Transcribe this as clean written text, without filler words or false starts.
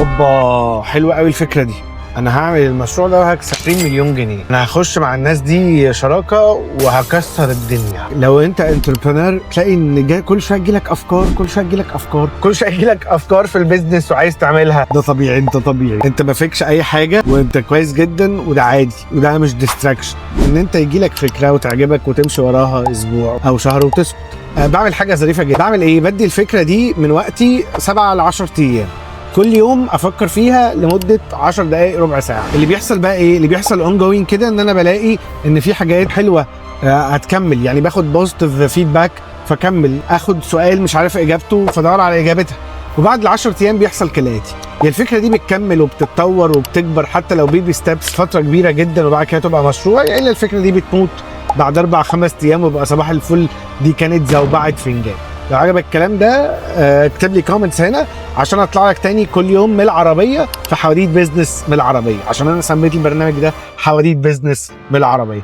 اوبا، حلوه قوي الفكره دي. انا هعمل المشروع ده وهكسب 20 مليون جنيه. انا هخش مع الناس دي شراكه وهكسر الدنيا. لو انت انتربرنور تلاقي ان كل شويه تجيلك افكار، كل شويه تجيلك افكار، كل شويه تجيلك افكار في البيزنس وعايز تعملها. ده طبيعي، انت طبيعي، انت ما فيكش اي حاجه وانت كويس جدا، وده عادي، وده مش ديستراكشن. ان انت يجيلك فكره وتعجبك وتمشي وراها اسبوع او شهر وتسكت. بعمل حاجه ظريفه جدا. بعمل ايه؟ بدي الفكره دي من وقتي 7 ل 10 ايام، كل يوم افكر فيها لمده 10 دقائق ربع ساعه. اللي بيحصل بقى ايه؟ اللي بيحصل اون جوين كده، ان انا بلاقي ان في حاجات حلوه هتكمل. يعني باخد بوزيتيف فيدباك فكمل، اخد سؤال مش عارف اجابته فدور على اجابتها. وبعد ال10 ايام بيحصل كالاتي: هي الفكره دي بتكمل وبتتطور وبتكبر حتى لو بيبي ستيبس فتره كبيره جدا، وبعد كده تبقى مشروع، يا الا الفكره دي بتموت بعد 4-5 ايام ويبقى صباح الفل، دي كانت زوبعه فنجان. لو عجبك الكلام ده اكتب لي كومنتس هنا عشان اطلع لك تاني كل يوم من العربيه في حواديت بيزنس من العربيه، عشان انا سميت البرنامج ده حواديت بيزنس من العربيه.